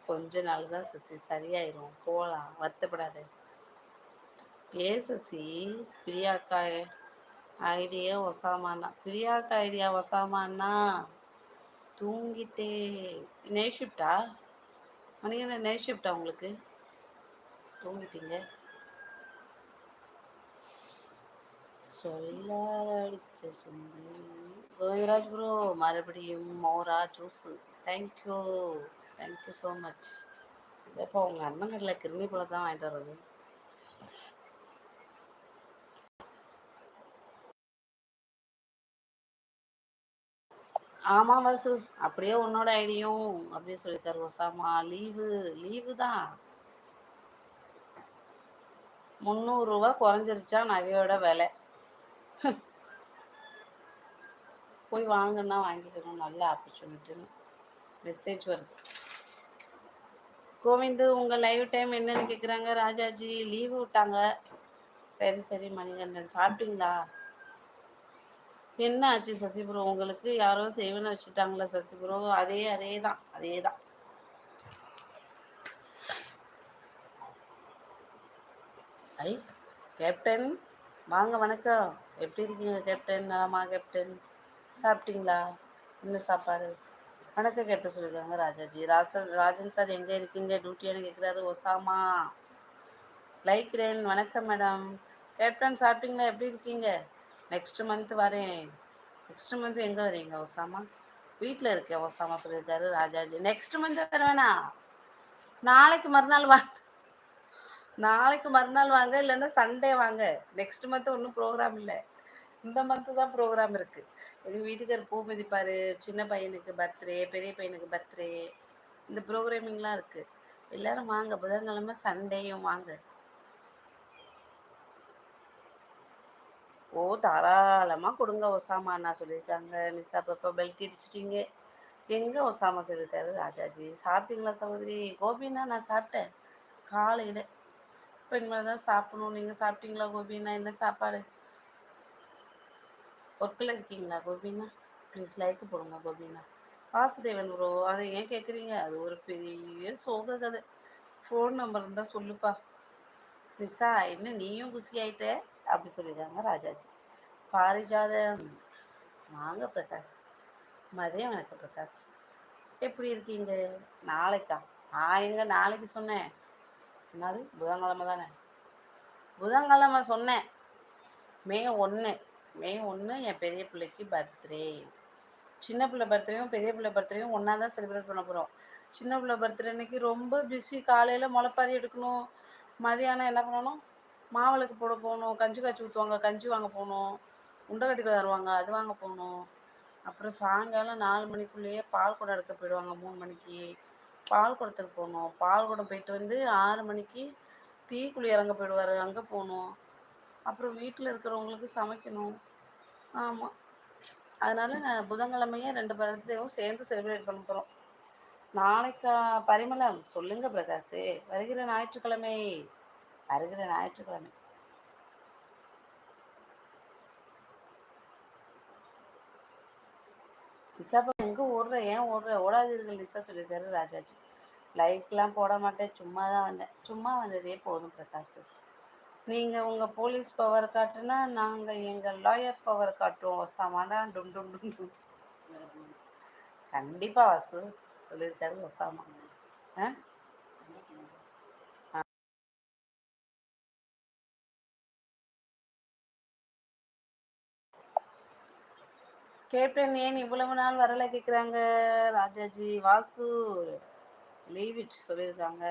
கொஞ்ச நாள் தான் சசி, சரியாயிரும், போகலாம், வருத்தப்படாத. சசி, பிரியாக்கா ஐடியா ஒசாமானா, பிரியாக்கா ஐடியா ஒசாமானா தூங்கிட்டே. நைட் ஷிஃப்டா மணிகண்டன்? நைட் ஷிஃப்டா உங்களுக்கு? தூங்கிட்டீங்க சொல்ல அடிச்ச சுந்தரி. கோவிந்தராஜ் ப்ரோ மறுபடியும் மோரா juice. Thank you, thank you so much. எப்போ உங்கள் அண்ணன் கடையில் கிருமி பழம் தான் வாங்கிட்டு வர்றது? ஆமாம் வாசு, அப்படியே உன்னோட ஐடியும் அப்படியே சொல்லித்தாரு ஒசாமா. லீவு லீவு தான். 300 ரூபா குறைஞ்சிருச்சா நகையோட விலை. போய் வாங்கன்னா வாங்கிக்கணும், நல்ல ஆப்பர்ச்சுனிட்டின்னு மெசேஜ் வருது. கோவிந்து, உங்கள் லைவ் டைம் என்னன்னு கேட்குறாங்க. ராஜாஜி லீவு விட்டாங்க. சரி சரி மணிகண்டன், சாப்பிட்டீங்களா? என்ன ஆச்சு சசி ப்ரோ? உங்களுக்கு யாரோ செய்வன வச்சுட்டாங்களா சசி ப்ரோ? அதே தான் அதே தான். ஐ கேப்டன் வாங்க, வணக்கம். எப்படி இருக்கீங்க கேப்டன்? நலமா கேப்டன்? சாப்பிட்டீங்களா? என்ன சாப்பாடு? வணக்கம் கேப்டன் சொல்லியிருக்காங்க ராஜாஜி. ராஜன் சார் எங்கே இருக்கீங்க? டியூட்டியானு கேட்குறாரு ஒசாமா. லைக்ரேன் வணக்கம் மேடம். கேப்டன் சாப்பிட்டீங்களா? எப்படி இருக்கீங்க? நெக்ஸ்ட் மந்த் வரேன். நெக்ஸ்ட் மந்த் எங்கே வரீங்க ஒசாமா? வீட்டில் இருக்கேன் ஒசாமா சொல்லியிருக்காரு ராஜாஜி. நெக்ஸ்ட் மந்த் வர வேணாம், நாளைக்கு மறுநாள் வாங்க. நாளைக்கு மறுநாள் வாங்க, இல்லைன்னா சண்டே வாங்க. நெக்ஸ்ட் மந்த் ஒன்றும் ப்ரோக்ராம் இல்லை, இந்த மந்த்து தான் ப்ரோக்ராம் இருக்குது. எங்கள் வீட்டுக்கார் பூ மிதிப்பார், சின்ன பையனுக்கு பர்த்டே, பெரிய பையனுக்கு பர்த்டே, இந்த ப்ரோக்ராமிங்லாம் இருக்குது. எல்லோரும் வாங்க, புதன்கிழமை சண்டேயும் வாங்க. ஓ தாராளமாக கொடுங்க ஒசாமா அண்ணா சொல்லியிருக்காங்க. நிசா பாப்பா பெல்ட் இடிச்சிட்டிங்க. எங்கே ஒசாமா சொல்லியிருக்காரு ராஜாஜி. சாப்பிட்டீங்களா சகோதரி? கோபின்னா நான் சாப்பிட்டேன் காலையில், இப்போ இனிமேல் தான் சாப்பிடணும். நீங்கள் சாப்பிட்டீங்களா கோபின்னா? என்ன சாப்பாடு? ஒர்க்கில் இருக்கீங்களா கோபின்னா? ப்ளீஸ் லைக் போடுங்க கோபின்னா. வாசுதேவன் ப்ரோ, அதை ஏன் கேட்குறீங்க? அது ஒரு பெரிய சோக கதை. ஃபோன் நம்பர் இருந்தால் சொல்லுப்பா. நிசா என்ன நீயும் குசி ஆயிட்ட அப்படி சொல்லியிருக்காங்க ராஜாஜி. பாரிஜாதம் வாங்க பிரகாஷ். மதியம் வணக்கம் பிரகாஷ், எப்படி இருக்கீங்க? நாளைக்கா? நான் எங்கே நாளைக்கு சொன்னேன்? என்னது புதன்கிழமை தானே? புதன்கிழமை சொன்னேன். மே 1 என் பெரிய பிள்ளைக்கு பர்த்டே. சின்ன பிள்ளை பர்த்டேயும் பெரிய பிள்ளை பர்த்டேயும் ஒன்றா தான் செலிப்ரேட் பண்ண போகிறோம். சின்ன பிள்ளை பர்த்டே அன்றைக்கி ரொம்ப பிஸி. காலையில் முளைப்பாரி எடுக்கணும், மதியானம் என்ன பண்ணணும், மாவிளக்கு போட போகணும், கஞ்சி காய்ச்சி ஊற்றுவாங்க, கஞ்சி வாங்க போகணும், உண்டை தருவாங்க, அது வாங்க போகணும். அப்புறம் சாயங்காலம் 4 மணிக்குள்ளேயே பால் குடம் எடுக்க போயிடுவாங்க. 3 மணிக்கு பால் குடத்துக்கு போகணும். பால் குடம் போயிட்டு வந்து 6 மணிக்கு தீக்குழி இறங்க போயிடுவார், அங்கே போகணும். அப்புறம் வீட்டில் இருக்கிறவங்களுக்கு சமைக்கணும். ஆமாம், அதனால் நான் புதன்கிழமையே 2 பர்த்டேவும் சேர்ந்து செலிப்ரேட் பண்ண போகிறோம். நாளைக்கா பரிமளம் சொல்லுங்கள் பிரகாஷ். வருகிற ஞாயிற்றுக்கிழமை நிசாப்பா எங்கே ஓடுற? ஏன் ஓடுற? ஓடாதீர்கள் நிசா சொல்லியிருக்காரு ராஜாஜி. லைக்லாம் போட மாட்டேன், சும்மா தான் வந்தேன். சும்மா வந்ததே போதும் பிரகாஷ். நீங்கள் உங்கள் போலீஸ் பவர் காட்டுனா நாங்கள் எங்கள் லாயர் பவர் காட்டுவோம். ஒசாமானா டும் டும் டும் டும். கண்டிப்பாக வாசு சொல்லியிருக்காரு ஒசாமா. கேப்டன் ஏன் இவ்வளவு நாள் வரலை கேட்குறாங்க ராஜாஜி. வாசு லீவ் இட் சொல்லியிருக்காங்க.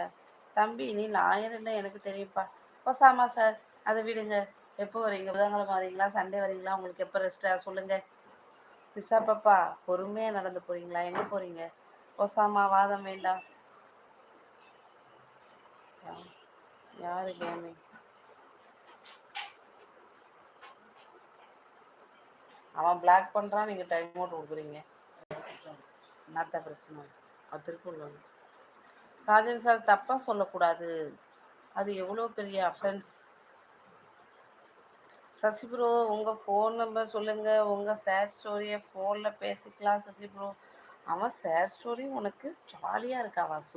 தம்பி நீ லாயர் இல்லை எனக்கு தெரியும்ப்பா. ஒசாமா சார் அதை விடுங்க. எப்போ வரீங்க? புதன்கிழமை வரீங்களா, சண்டே வரீங்களா? உங்களுக்கு எப்போ ரெஸ்ட்டாக சொல்லுங்கள். நிசா பாப்பா பொறுமையாக நடந்து போகிறீங்களா? எங்கே போகிறீங்க? ஒசாமா வாதம் வேண்டாம். யார் கேமிங்? அவன் பிளாக் பண்ணுறான், நீங்கள் டைம் அவுட் கொடுக்குறீங்க. என்னத்த பிரச்சனை? அது திருப்பூர் ராஜன் சார் தப்பாக சொல்லக்கூடாது, அது எவ்வளோ பெரிய அஃபென்ஸ். சசி ப்ரோ உங்கள் ஃபோன் நம்பர் சொல்லுங்கள், உங்கள் சேட் ஸ்டோரியை ஃபோனில் பேசிக்கலாம் சசி ப்ரோ. அவன் சேட் ஸ்டோரி உனக்கு ஜாலியாக இருக்கா வாசு?